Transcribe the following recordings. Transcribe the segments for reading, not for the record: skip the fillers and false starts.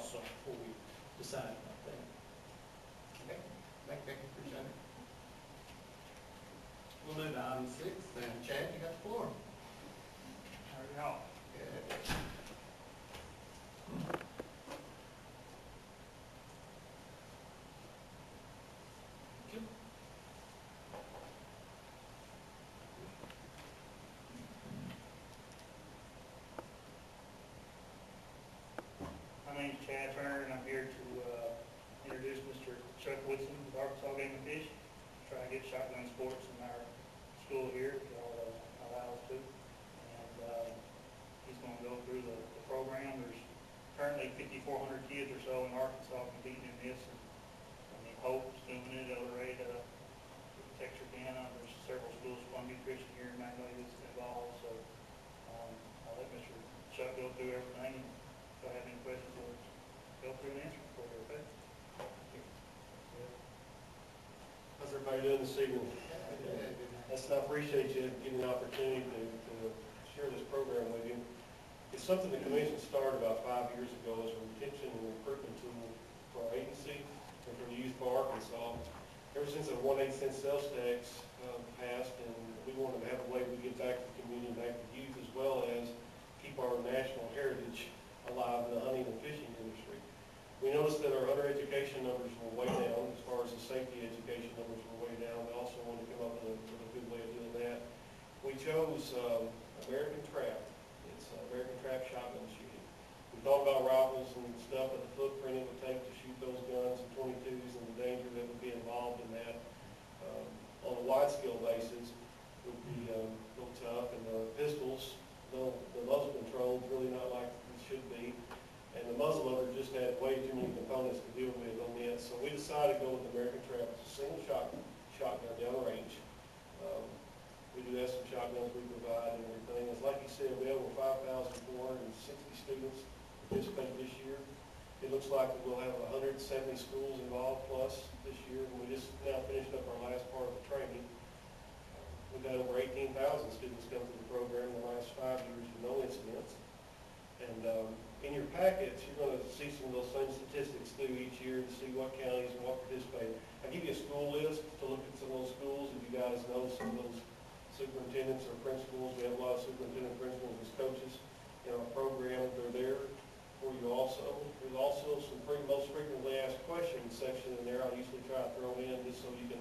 also before we decide about that. Okay, thank you, appreciate it. We'll move to item 6. Then Chad, you got the floor. How are y'all? Good. My name's Chad Turner, and I'm here to introduce Mr. Chuck Woodson with Arkansas Game and Fish. Try to get shotgun sports in our school here, if y'all allow us to. And he's going to go through the program. There's currently 5,400 kids or so in Arkansas competing in this. And I mean, Hope's doing it, El Rey, Texarkana. There's several schools, Columbia Christian here in Magnolia that's involved. So I'll let Mr. Chuck go through everything. If I have any questions, we'll go through and answer for you, okay? How's everybody doing this evening? I appreciate you giving the opportunity to share this program with you. It's something the commission started about 5 years ago as a retention and recruitment tool for our agency and for the youth of Arkansas. Ever since the 1/8 sales tax passed, and we wanted to have a way we get back to the community and back to youth, as well as keep our national heritage alive in the hunting and fishing industry. We noticed that our hunter education numbers were way down, as far as the safety education numbers were way down. We also wanted to come up with a good way of doing that. We chose American Trap. It's American Trap shotgun shooting. We thought about rifles and stuff, but the footprint it would take to shoot those guns and 22s and the danger that would be involved in that on a wide-scale basis would be a little tough. And the pistols, though the muzzle control is really not like it should be, and the muzzleloader just had way too many components to deal with on it. So we decided to go with American Trap. It's a single shotgun downrange. We do have some shotguns we provide and everything. It's like you said, we have over 5,460 students participate this year. It looks like we'll have 170 schools involved plus this year, and we just now finished up our last part of the training. We've had over 18,000 students come through the program in the last 5 years with no incidents. And in your packets, you're going to see some of those same statistics through each year to see what counties and what participate. I give you a school list to look at some of those schools. If you guys know some of those superintendents or principals, we have a lot of superintendent principals as coaches in our program. They're there for you also. There's also some most frequently asked questions section in there. I usually try to throw in just so you can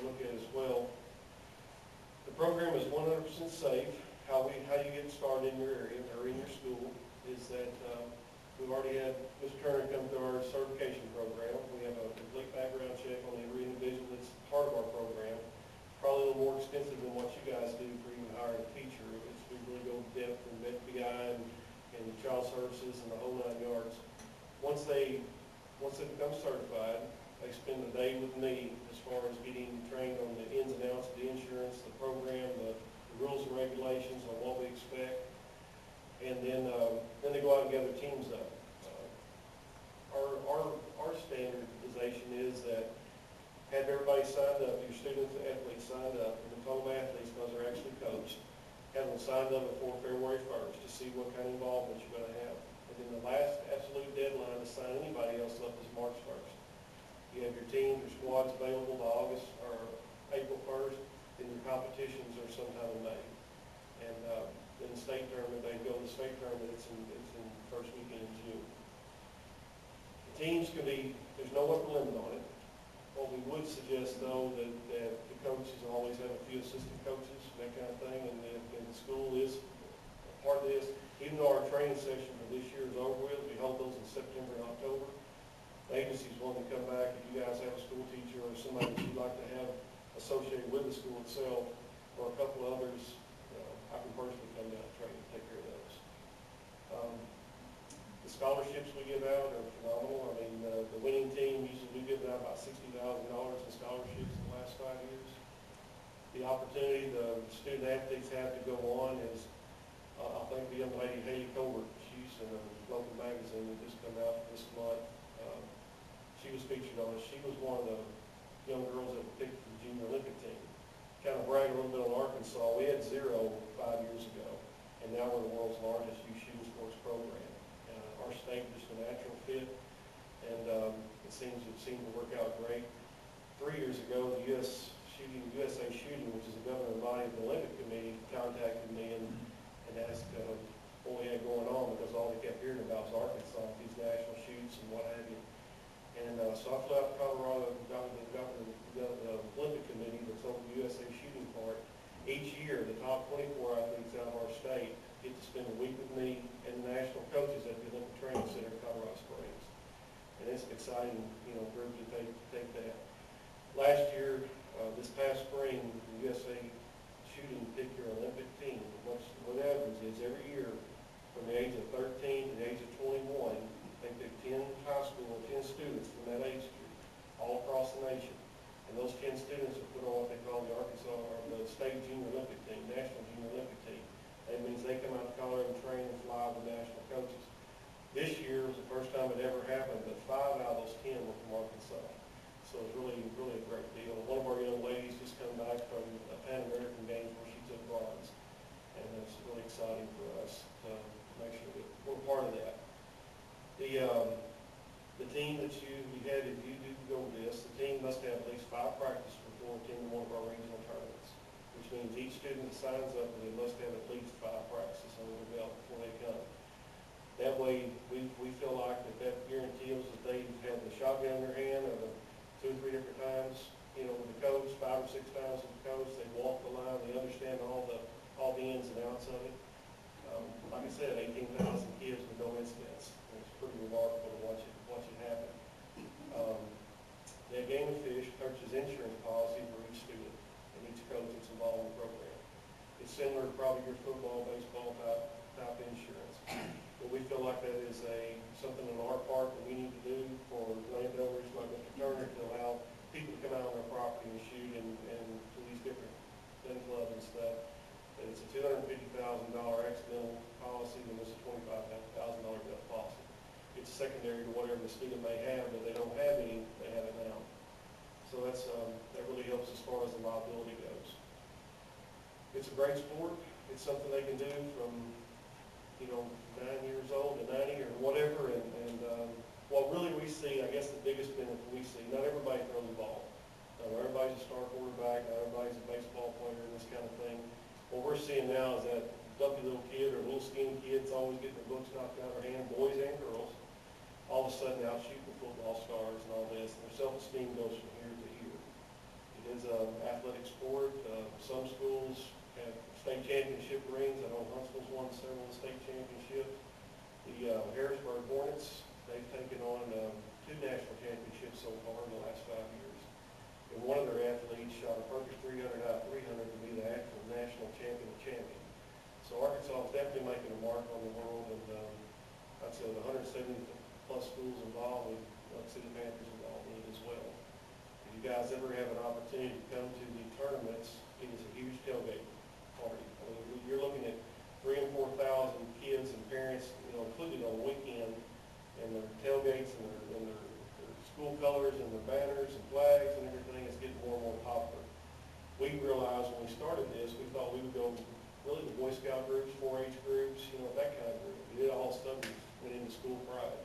look at it as well. The program is 100% safe. How you get started in your area or in your school is that we've already had Mr. Turner come through our certification program. We have a complete background check on every individual that's part of our program. Probably a little more expensive than what you guys do for even hiring a teacher. We really go depth and FBI and child services and the whole 9 yards. Once they become certified, they spend a day with me as far as getting trained on the ins and outs of the insurance, the program, the rules and regulations on what we expect, and then they go out and gather teams up. Our standardization is that have everybody signed up, your students, athletes signed up, and the total athletes, because they're actually coached, have them signed up before February 1st to see what kind of involvement you're going to have. And then the last absolute deadline to sign anybody else up is March 1st. You have your teams, your squads available to August or April 1st, and your competitions are sometime in May. And in the state tournament, they go to the state tournament, it's in the first weekend in June. The teams can be, there's no upper limit on it. What we would suggest, though, that the coaches always have a few assistant coaches, that kind of thing, and the school is part of this. Even though our training session for this year is over with, we hold those in September and October. The agencies want to come back. If you guys have a school teacher or somebody that you'd like to have associated with the school itself, or a couple of others, I can personally come down and train and take care of those. The scholarships we give out are phenomenal. I mean, the winning team, usually we give out about $60,000 in scholarships in the last 5 years. The opportunity the student athletes have to go on is, I think the young lady, Haley Colbert, she's in a local magazine that just come out this month. She was featured on it. She was one of the young girls that were picked for the junior Olympic team. Kind of brag a little bit on Arkansas. We had 0 5 years ago, and now we're the world's largest youth shooting sports program. Our state, just a natural fit. And it seems to work out great. 3 years ago, the USA Shooting, which is the governing body of the Olympic Committee, contacted me and asked what we had going on, because all they kept hearing about was Arkansas, these national shoots and what have you. And so I flew out to Colorado, got the Olympic Committee that's on the USA Shooting part. Each year, the top 24 athletes out of our state get to spend a week with me and the national coaches at the Olympic Training Center in Colorado Springs. And it's an exciting, group to take that. Last year, this past spring, the USA Shooting picked your Olympic team. What happens is every year, from the age of 13 to the age of 21, they pick 10 high school, 10 students from that age group all across the nation. And those 10 students are put on what they call the Arkansas, or the State Junior Olympic Team, National Junior Olympic Team. That means they come out to Colorado and train and fly with national coaches. This year was the first time it ever happened, but 5 out of those 10 were from Arkansas. So it's really a great deal. One of our young ladies just come back from a Pan American Games where she took bronze. And it's really exciting for us to make sure that we're part of that. The team that you had, if you do go with this, the team must have at least 5 practices before attending one of our regional tournaments, which means each student that signs up, they must have at least 5 practices under their belt before they come. That way, we feel like that guarantees that they have the shotgun in their hand, or the 2 or 3 different times, with the coach, 5 or 6 times with the coach. They walk the line, they understand all the ins and outs of it. Like I said, 18,000 kids with no incidents. It's pretty remarkable to watch it happen. That Game of Fish purchases insurance policy for each student and each coach that's involved in the program. It's similar to probably your football, baseball type insurance. But we feel like that is something on our part that we need to do for landowners like Mr. Turner to allow people to come out on their property and shoot and to these different gun clubs and stuff. And it's a $250,000 accidental policy, and it's a $25,000 gun policy. It's secondary to whatever the student may have, but they don't have any, they have it now. So that really helps as far as the liability goes. It's a great sport. It's something they can do from 9 years old to 90 or whatever, and what really we see, I guess the biggest benefit we see, not everybody throws the ball. Everybody's a star quarterback, not everybody's a baseball player and this kind of thing. What we're seeing now is that dumpy little kid or little skinny kid's always getting their books knocked out of their hand, boys and girls, all of a sudden out shooting football stars and all this, and their self-esteem goes from here to here. It is an athletic sport. Some schools have state championship rings. I know Huntsville's won several state championships. The Harrisburg Hornets, they've taken on 2 national championships so far in the last 5 years. And one of their athletes shot a perfect 300 out of 300 to be the actual national champion of champions. So Arkansas is definitely making a mark on the world, and I'd say the 170 plus schools involved, with City Panthers involved in it as well. If you guys ever have an opportunity to come to the tournaments, it is a huge tailgate party. You're looking at 3,000 and 4,000 kids and parents, included on the weekend, and their tailgates and their school colors and their banners and flags and everything is getting more and more popular. We realized when we started this, we thought we would go really the Boy Scout groups, 4-H groups, that kind of group. We did all stuff that went into school pride.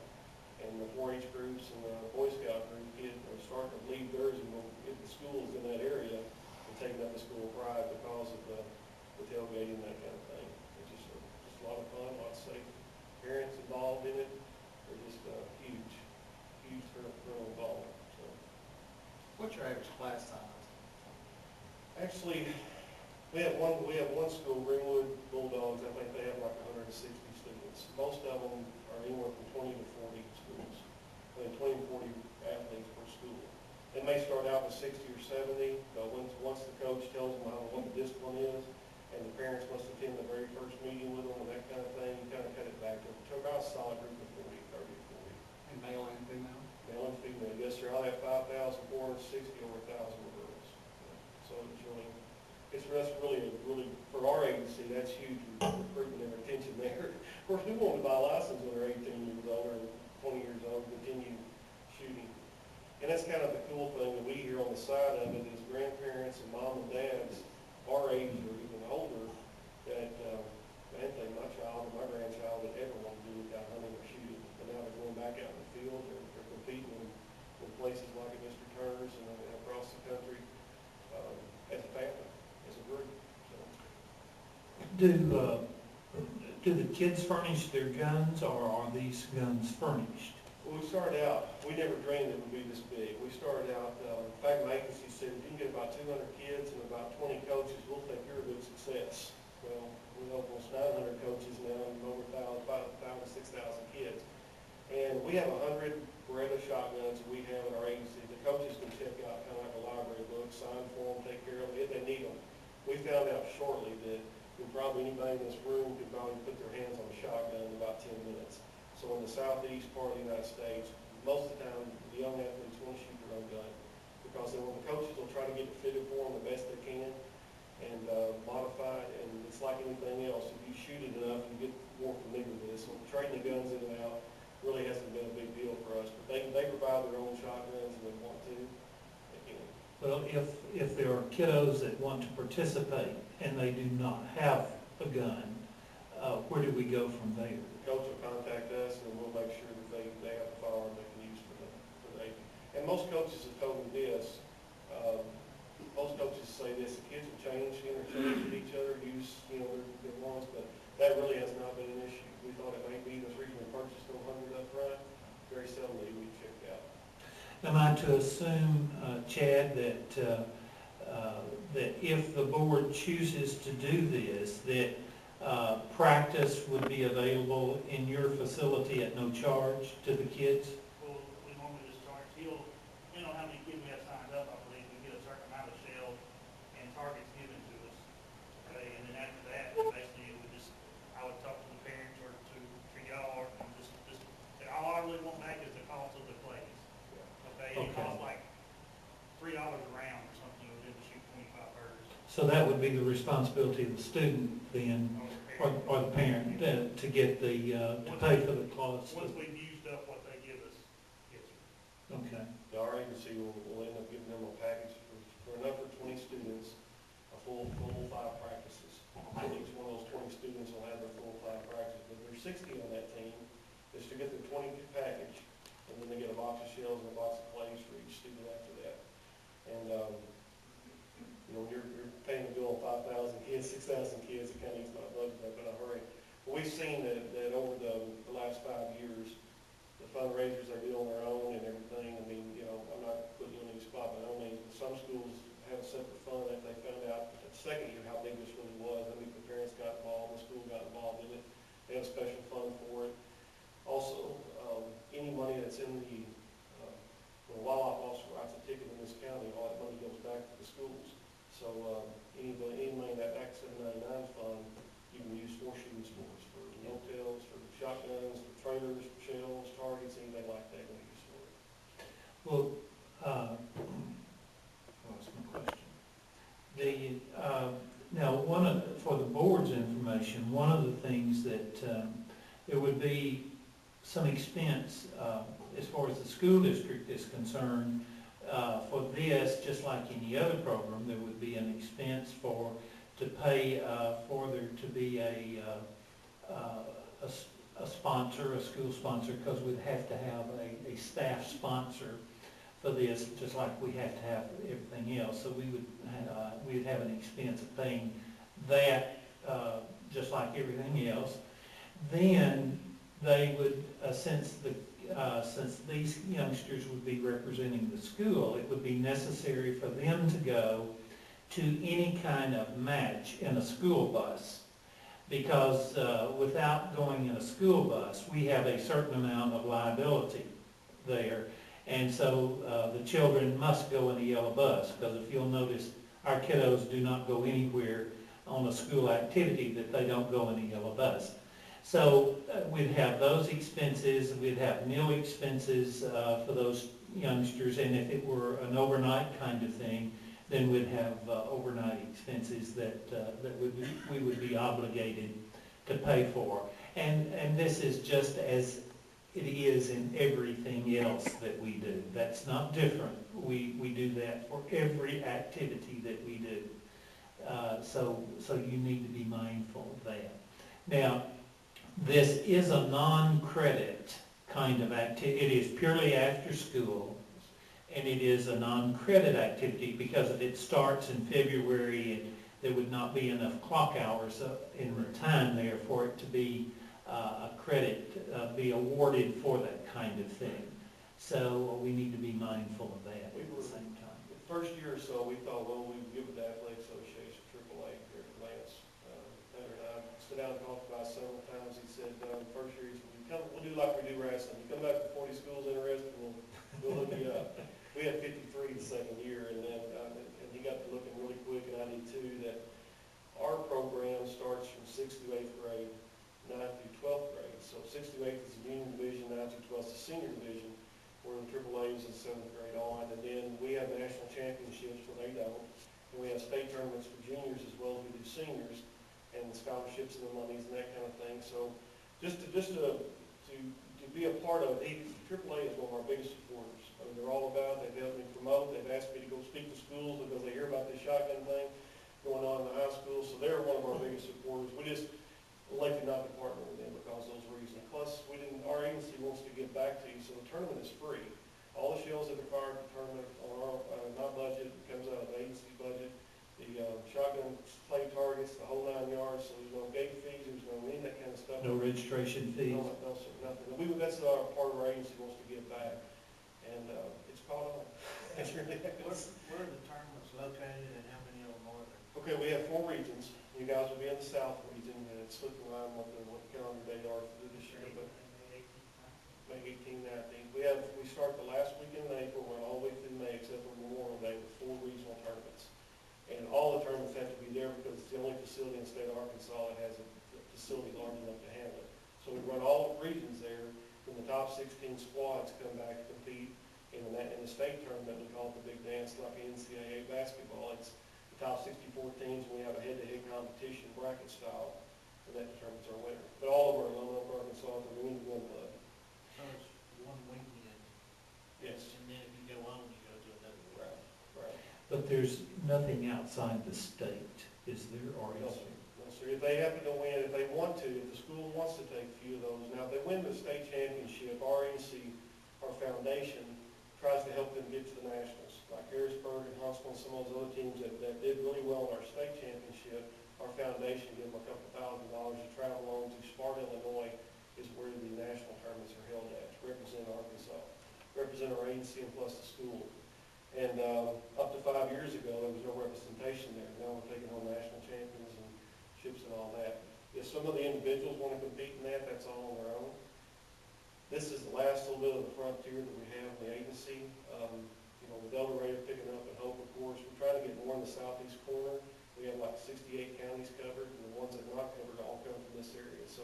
And the 4-H groups and the Boy Scout group are starting to leave theirs and go get the schools in that area and taking up the school pride because of the tailgating and that kind of thing. It's just a lot of fun, a lot of safe parents involved in it. They're just huge thrill involved. So. What's your average class size? Actually, we have one school, Greenwood Bulldogs. I think they have like 160 students. Most of them are anywhere from 20 to 40 schools. 20 to 40 athletes per school. They may start out with 60 or 70, but once the coach tells them what the discipline is, and the parents must attend the very first meeting with them and that kind of thing, you kind of cut it back to about a solid group of 40, 30 to 40. And male and female? Male and female, yes sir. I'll have 5,460 over 1,000 girls. So that's really, for our agency, that's huge recruitment and retention there. Of course, we want to buy a license when they're 18 years old or 20 years old, continue shooting. And that's kind of the cool thing that we hear on the side of it is grandparents and mom and dads, our age or even older, that man, think my child or my grandchild would ever want to do without hunting or shooting. But now Do the kids furnish their guns, or are these guns furnished? When we started out, we never dreamed it would be this big. We started out, in fact, my agency said, if you can get about 200 kids and about 20 coaches, we'll think you're a good success. Well, we have almost 900 coaches now and over 5,000 to 6,000 kids. And we have 100 Beretta shotguns that we have in our agency. The coaches can check out kind of like a library book, sign for them, take care of them if they need them. We found out shortly that probably anybody in this room could probably put their hands on a shotgun in about 10 minutes. So in the southeast part of the United States, most of the time, the young athletes want to shoot their own gun. Because then when the coaches will try to get it fitted for them the best they can and modify it, and it's like anything else. If you shoot it enough, you get more familiar with this. So trading the guns in and out really hasn't been a big deal for us. But they provide their own shotguns and they want to, they can. Well, if there are kiddos that want to participate and they do not have a gun, where do we go from there? The coach will contact us and we'll make sure that they have a firearm they can use for the and most coaches have told me this, most coaches say this, the kids will interchange with each other, use, their ones, but that really has not been an issue. We thought it may be, this reason we purchased 100 up front, very seldomly we checked out. Am I to assume, Chad, that if the board chooses to do this, that practice would be available in your facility at no charge to the kids? Well, we normally just charge, depending on how many kids we have signed up, I believe, we get a certain amount of shells and targets given to us. Okay, and then after that, basically, I would talk to the parents or to y'all, and just, all I really want back is the cost of the plays. Okay, it Okay. costs like $3 a round or something, to shoot 25 birds. So that would be the responsibility of the student then, or the parent, to get to pay for the cost. Once we've used up what they give us, yes, sir. Okay. Our agency will end up giving them a package for enough for 20 students, a full 5 practices. So each one of those 20 students will have their full 5 practices. But there's 60 on that team, is to get the 20 package, and then they get a box of shells and a box of plays for each student after that. And, you're paying a bill on 5,000 kids, 6,000 kids, it kind of eats my budget up in a hurry. But we've seen that over the last 5 years, the fundraisers they do on their own and everything, I mean, I'm not putting you on any spot, but I mean, some schools have a separate fund if they found out the second year how big this really was. I mean, the parents got involved, the school got involved in it, they have a special fund for it. Also, any money that's in the wildlife officer writes a ticket in this county, all that money goes back to the schools. So any money in that Act 799 fund, you can use for shooting sports, for motels, for shotguns, for trailers, for shells, targets, anything like that we use for it. Well, what's my question? Now, for the board's information, one of the things that there would be some expense as far as the school district is concerned. For this, just like any other program, there would be an expense to pay for there to be a sponsor, a school sponsor, because we'd have to have a staff sponsor for this, just like we have to have everything else. So we'd have an expense of paying that, just like everything else. Then they would, since these youngsters would be representing the school, it would be necessary for them to go to any kind of match in a school bus. Because without going in a school bus, we have a certain amount of liability there. And so the children must go in a yellow bus, because if you'll notice, our kiddos do not go anywhere on a school activity that they don't go in a yellow bus. So we'd have those expenses, we'd have meal expenses for those youngsters, and if it were an overnight kind of thing, then we'd have overnight expenses that we would be obligated to pay for. And this is just as it is in everything else that we do. That's not different. We do that for every activity that we do. So you need to be mindful of that. Now, this is a non-credit kind of activity. It is purely after school, and it is a non-credit activity because it starts in February, and there would not be enough clock hours in the time there for it to be a credit, be awarded for that kind of thing. So we need to be mindful of that at the same time. The first year or so, we thought, well, we would give it to Athletic Association, AAA, here at Lance. Hunter and I sit down and talked about it several times. He said, first year, he said, we'll do like we do wrestling. You come back to 40 schools interested, we'll look you up. We had 53 the second year, and then, and he got to looking really quick, and I did too, that our program starts from 6th to 8th grade, 9th through 12th grade. So 6th to 8th is the junior division, 9th through 12th is the senior division, where the AAA is in 7th grade on. And then we have national championships when they don't. And we have state tournaments for juniors as well as we do seniors, and scholarships and the monies and that kind of thing. So just to be a part of it, AAA is one of our biggest supporters. I mean, they're all about it. They've helped me promote. They've asked me to go speak to schools because they hear about this shotgun thing going on in the high school. So they're one of our biggest supporters. We just elected not to partner with them because of those reasons. Plus, our agency wants to give back to you, so the tournament is free. All the shells that are required for the tournament are not budget. It comes out of the agency budget. The shotgun play targets, the whole 9 yards, so there's no gate fees, there's no any of that kind of stuff. No registration fees? No, sir, nothing. That's our part of our agency wants to give back, and it's caught on. It's really Where are the tournaments located and how many of them are there? Okay, we have 4 regions. You guys will be in the south region, and it's slipping around what the calendar day are for this year, but May 18th, 19th. We start the last weekend in April, run all the way through May except for Memorial Day with 4 regional tournaments. And all the tournaments have to be there because it's the only facility in the state of Arkansas that has a facility large enough to handle it. So we run all the regions there, and the top 16 squads come back to compete in the state tournament. We call it the big dance, like the NCAA basketball. It's the top 64 teams, and we have a head-to-head competition bracket style, and that determines our winner. But all of them are alumni of Arkansas, so we need to win blood. So it's one weekend, Yes. and then if you go on, you go to another round. Right. But there's nothing outside the state, is there, or No, is sir. there? No, sir. If they happen to win, if they want to, if the school wants to take a few of those, now if they win the state championship, our agency, our foundation, tries to help them get to the nationals. Like Harrisburg and Huntsville and some of those other teams that did really well in our state championship, our foundation gave them a couple $1,000 to travel on to Sparta, Illinois, is where the national tournaments are held at, to represent Arkansas, represent our agency and plus the school. And up to 5 years ago, there was no representation there. Now we're taking home national champions and ships and all that. If some of the individuals want to compete in that, that's all on their own. This is the last little bit of the frontier that we have in the agency. With El Dorado picking up and Hope, of course, we're trying to get more in the southeast corner. We have like 68 counties covered, and the ones that are not covered all come from this area. So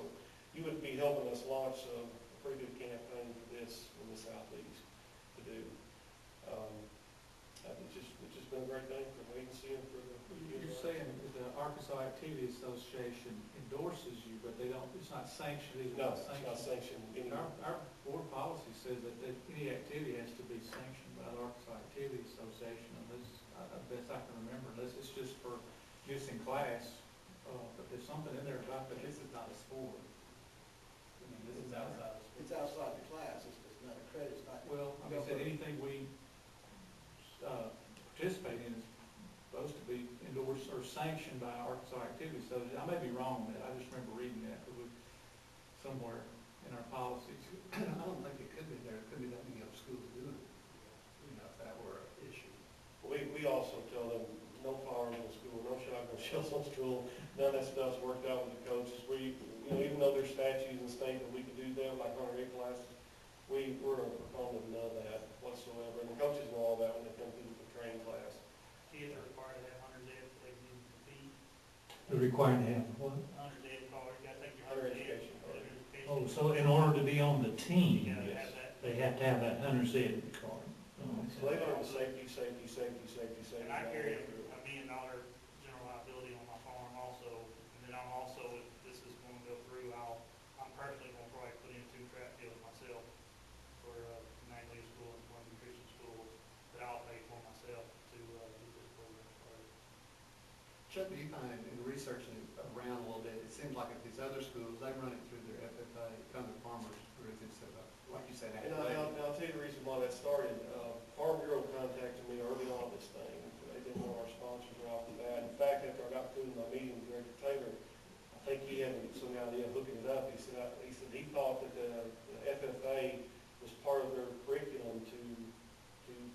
you would be helping us launch a pretty good campaign for this in the southeast to do. It's just been a great thing for the agency and for the. You're saying the Arkansas Activity Association endorses you, but they don't, it's not sanctioned, No, it's not sanctioned. And our board policy says that any activity has to be sanctioned by the Arkansas Activity Association, unless, best I can remember, unless it's just for use in class. But there's something in there about that. This is not a sport. I mean, this is outside. It's outside the class, it's not a credit, it's not. Well, I mean, said anything we participate in is supposed to be endorsed or sanctioned by Arkansas Activity Association. I may be wrong on that, I just remember reading that somewhere in our policies. I don't think it could be there, it could be that many other schools doing it, if that were an issue. We also tell them, no firearms in school, no shotgun shells on school, none of that stuff's worked out with the coaches. Even though there's statutes in the state that we can do that, like 108 classes, we're a proponent of none of that whatsoever. And the coaches know all that when they come through the training class. Kids are required to have 100 days before they can compete. They're required to have what? 100 days card, you gotta take your Hunter 100 days. education card. Oh, so in order to be on the team, You gotta have that. they have to have that hunter's ed card. Oh, So they learn the safety. And I carry $1 million general liability on my farm also, and then I'm also, if this is going to go through, I'm personally going to probably put in 2 track fields myself for Magnolia School and Columbia Christian School that I'll pay for myself to do this program. Chuck, do you find in researching it around a little bit, it seems like at these other schools, they run it through their FFA, kind of farmers group instead of, like you said, And I'll tell you the reason why that started. Farm Bureau contacted me early on this thing. They've been one of our sponsors right off the bat. In fact, after I got through my meeting with Director Taylor, I think he had some idea of hooking it up. He said he thought that the FFA was part of their curriculum to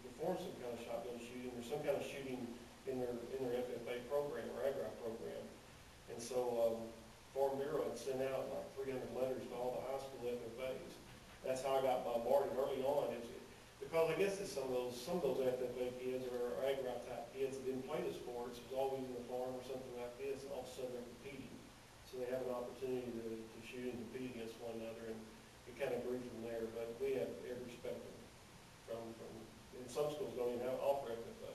perform some kind of shotgun shooting or some kind of shooting in their FFA program or AGRI program. And so Farm Bureau had sent out like 300 letters to all the high school FFAs. That's how I got bombarded early on. Because I guess it's some of those FFA kids or AGRI type kids that didn't play the sports, was always in the farm or something like this, and all of a sudden they're competing. So they have an opportunity to shoot and compete against one another, and it kind of grew from there. But we have every spectrum from and some schools don't even offer FFA.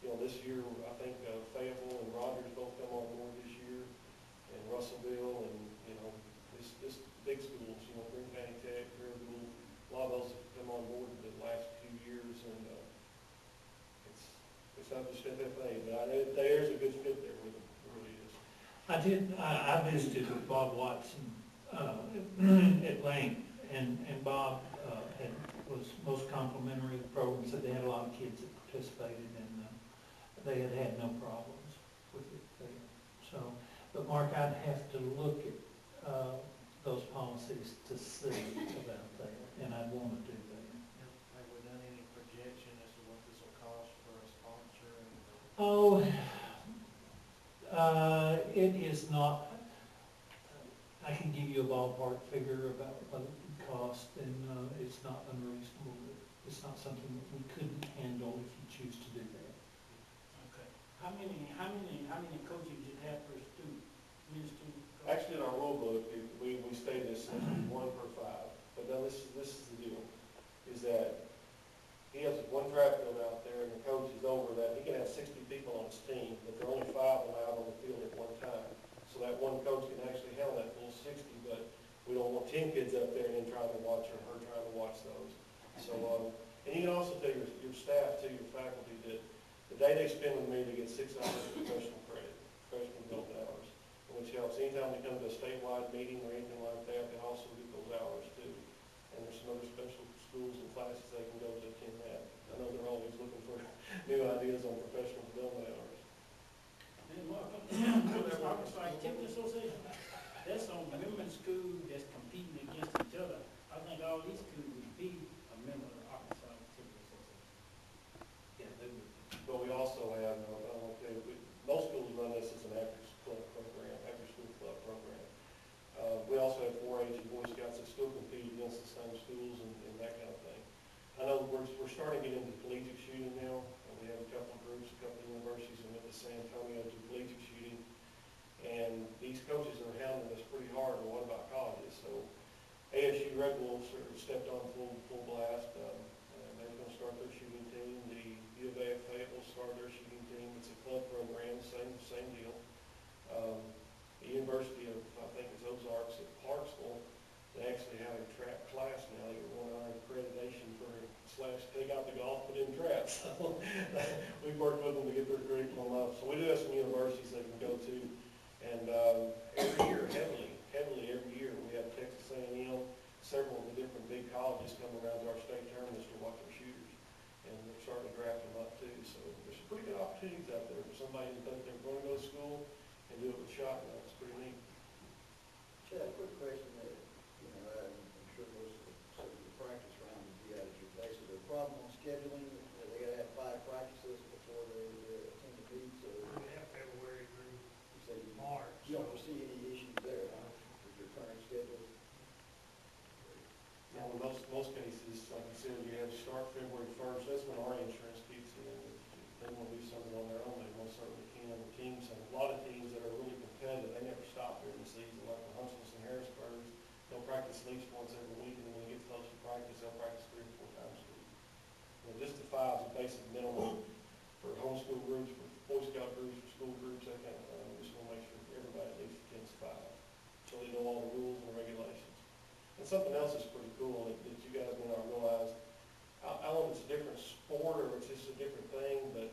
You know, this year I think Fayetteville and Rogers both come on board this year, and Russellville, and you know this big schools, you know, Green County Tech, Greenville, a lot of those have come on board in the last few years, and it's not just FFA, but there's a good fit there with them. It really is. I visited with Bob Watson at length, and Bob was most complimentary of the program. Said they had a lot of kids that participated, and they had no problems with it there. So, but Mark, I'd have to look at those policies to see about that, and I'd want to do that. Have we done any projection as to what this will cost for a sponsor? Oh, it is not, I can give you a ballpark figure about what it would cost, and it's not unreasonable. It's not something that we couldn't handle if you choose to do that. Okay. How many coaches you have per student? Many student coaches? Actually, in our rule book, we state this as 1 per 5. But now this is the deal, is that he has one track field out there, and the coach is over that. He can have 60 people on his team, but there are only 5 allowed on the field at one time. So that one coach can actually handle that full 60, but we don't want 10 kids up there and then trying to watch or her trying to watch those. So, and you can also tell your staff too, your faculty, that the day they spend with me, they get 6 hours of professional credit, professional development hours, which helps. Anytime they come to a statewide meeting or anything like that, they also get those hours too. And there's some other special schools and classes they can go to attend that. I know they're always looking for new ideas on professional development hours. And Mark, Arkansas Activity Association, that's on women's school that's competing against each other. I think all these schools would be a member of the Arkansas Activity Association. Yeah, they would. But we also have, most schools run this as an after-school program, after-school club program. We also have 4-H and Boy Scouts that still compete against the same schools and that kind of thing. I know we're starting to get into collegiate shooting now. We have a couple of groups, a couple of universities that went to San Antonio to collegiate shooting. And these coaches are hounding us pretty hard on what about colleges. So ASU Red Wolves sort of stepped on full blast. They're going to start their shooting team. The U of A Fayetteville started their shooting team. It's a club program, same deal. The University of, I think it's Ozarks at Clarksville, they actually have a trap class now. They're going on accreditation for take out the golf, put in traps. So we've worked with them to get their curriculum up. So we do have some universities they can go to. And every year, heavily every year, we have Texas A&M, several of the different big colleges come around to our state tournaments to watch our shooters. And we're starting to draft them up too. So there's some pretty good opportunities out there for somebody who thinks they're going to go to school and do it with shotgun. It's pretty neat. Chad, quick question there. You know, I'm sure most of the practice round would be out at your place. Is there a problem on scheduling? They got to have 5 practices before they attend the meet, so We have February through you say March. you don't foresee any issues there, huh, with your current schedule? Now, in most cases, like you said, you have to start February 1st. That's when our insurance kicks in. If they want to do something on their own, they most certainly can. The teams, a lot of teams that are really competitive, they never stop during the season, like the Huntsville and Harrisburg. They'll practice at least once every week, and when they get close to practice, they'll practice 3 or 4 times a week. And just the 5 is a basic minimum for homeschool groups, for Boy Scout groups, for school groups, that kind of thing. We just want to make sure everybody at least attends 5, so they know all the rules and regulations. And something else is pretty cool that you guys may not realize. I don't know if it's a different sport or it's just a different thing, but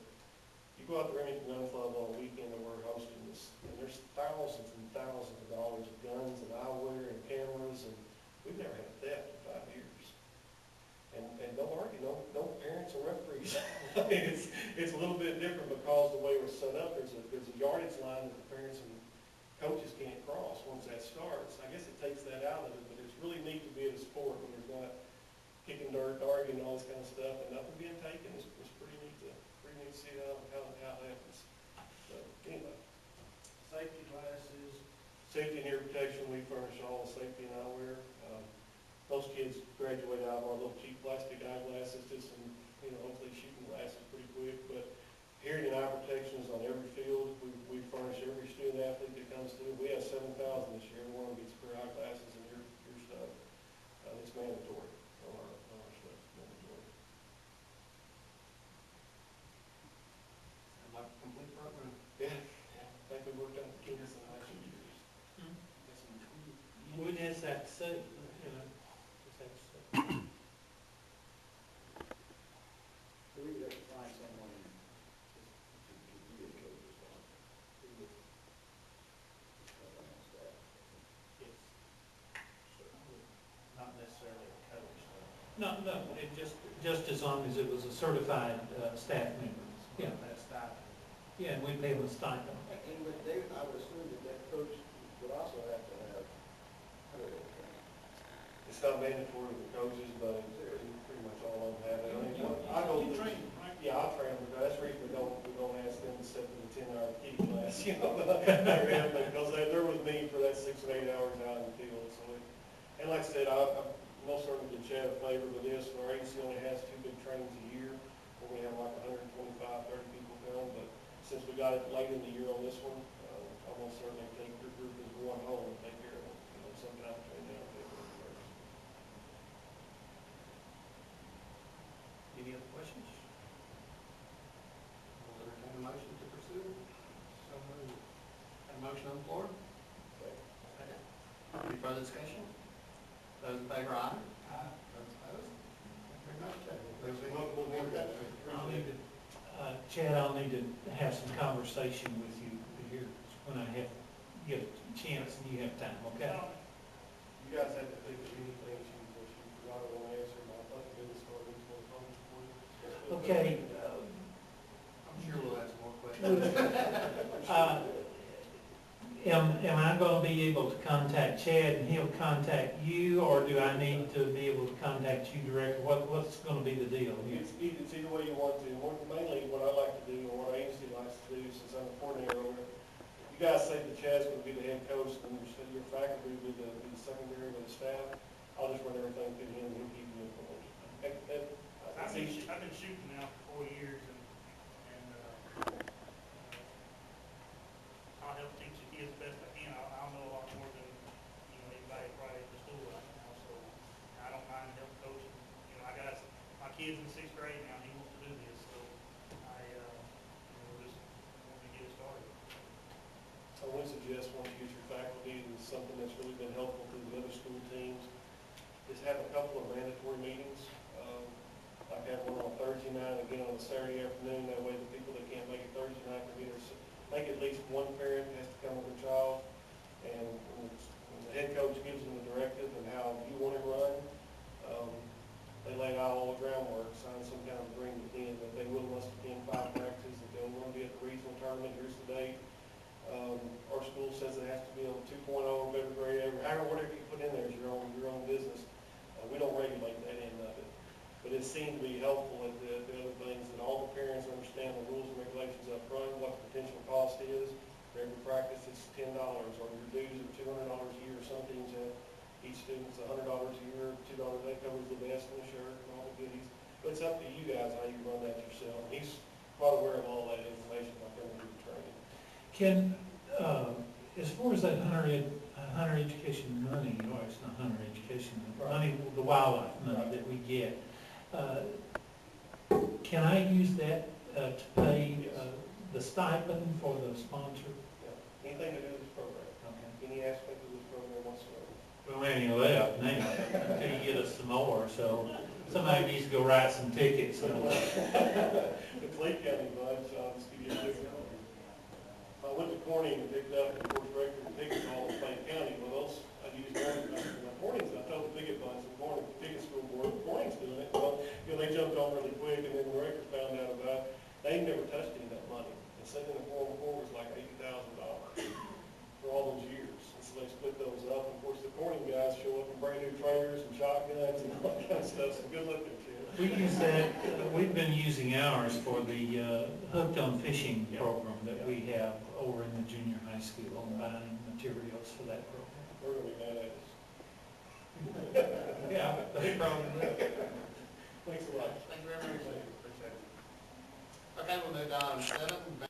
you go out to Remington Gun Club on a weekend and we're hosting this, and there's thousands and thousands of dollars of guns and eyewear and cameras, and we've never had a theft in 5 years. And don't argue, no parents or referees. It's a little bit different because the way we're set up, there's a yardage line that the parents and coaches can't cross once that starts. I guess it takes that out of it, but it's really neat to be at a sport when there's not kicking dirt, arguing, all this kind of stuff, and nothing being taken. It's pretty neat to see how it happens. So, anyway. Safety glasses, Safety and ear protection, we furnish all the safety and eyewear. Most kids graduate out of our little cheap plastic eyeglasses to some, hopefully shooting glasses pretty quick. But hearing and eye protection is on every field. We furnish every student athlete that comes through. We have 7,000 this year. Every one gets a pair of eyeglasses and ear stuff. It's mandatory on our stuff. Mandatory. Sounds like a complete program. Yeah. I think we worked out the kinks in the last few years. We just have to say, just have to say. So we would have to find someone to be a coach as well. Yes. not necessarily a coach, though. No, it just as long as it was a certified staff member. Yeah, That's stipend. yeah, and we pay them a stipend. And with David, I would assume that coach would also have to have training. It's not mandatory for coaches, but pretty much all of them have it. I mean, I go You through. train, right? Yeah, I'll train them, but that's the reason we don't ask them to sit in the 10-hour key class, because they're with me for that 6 and 8 hours out in the field, so. And like I said, I'm most certainly did Chad a favor with this. Our agency only has 2 big trainings a year, where we have like 125, 30 people come, but since we got it late in the year on this one, I will certainly take your group as one whole and take care of it, sometime between now and February 1st. Any other questions? We'll entertain a motion to pursue. So moved. Have a motion on the floor? Second. Any further discussion? Those in favor, aye. Aye. Those opposed? Thank you very much, Chad. I'll need to, Chad, I'll need to have some conversation with you here when I get a chance and you have time, okay? You guys have to think of anything she forgot to answer, but I thought the business card was going to come for you. Okay, I'm sure we'll have some more questions. am I gonna be able to contact Chad and he'll contact you, or do I need to be able to contact you directly? What's gonna be the deal here? It's either way you want to. Mainly what I like to do, or what our agency likes to do, since I'm a coordinator over it, you guys say that Chad's going to be the head coach, and your faculty will be the secondary with the staff. I'll just run everything through him, and he'll keep you informed. I've been shooting now for 4 years, and I'll help teach the kids best I can. I'll know a lot more than, anybody probably at the school right now, so I don't mind help coaching. I got my kids in 6th grade now, and he wants to do this, so just want to get it started. I would suggest once you get your faculty, and something that's really been helpful to the other school teams, is have a couple of mandatory meetings. Like have one on Thursday night, again on a Saturday afternoon, that way the people that can't make it Thursday night can be there. Make at least one parent has to come with their child, and when the head coach gives them the directive and how you want it run, they lay out all the groundwork, sign some kind of agreement in that they will must attend 5 practices, that they'll want to be at the regional tournament, here's the date. Our school says it has to be on 2.0 of every grade, however, whatever you put in there is your own business. We don't regulate that end of it. But it seemed to be helpful at the other things, that all the parents understand the rules and regulations up front, what the potential cost is. For every practice, it's $10, or your dues are $200 a year, or some teams have each student's $100 a year, $2, that covers the vest and the shirt and all the goodies. But it's up to you guys how you run that yourself. He's quite aware of all that information by coming to the training. Can, as far as that hunter education money, or it's not hunter education, the money, the wildlife money that we get, can I use that to pay the stipend for the sponsor? Yeah. Anything to do with this program, Okay. any aspect of this program whatsoever. We don't have any left now, until you get us some more, so somebody needs to go write some tickets. The Clay County bunch, I'll just give you a quick number. I went to Corning and picked up the course record and tickets all in Clay County. Well, I used Corning's, I told the picket bunch, the Corning ticket school board, Corning's doing it. Well, they jumped on really quick, and then the record found out about they never touched any of that money. And sitting in the 404 was like $80,000 for all those years. And so they split those up. Of course, the Corning guys show up in brand new trailers and shotguns and all that kind of stuff, so good looking, Tim. We use that, we've been using ours for the hooked on fishing program that we have over in the junior high school, and buying materials for that program. We're gonna be mad at us. Yeah, they probably. Thanks a lot. Thank you very much. Appreciate it. Okay, we'll move to item 7,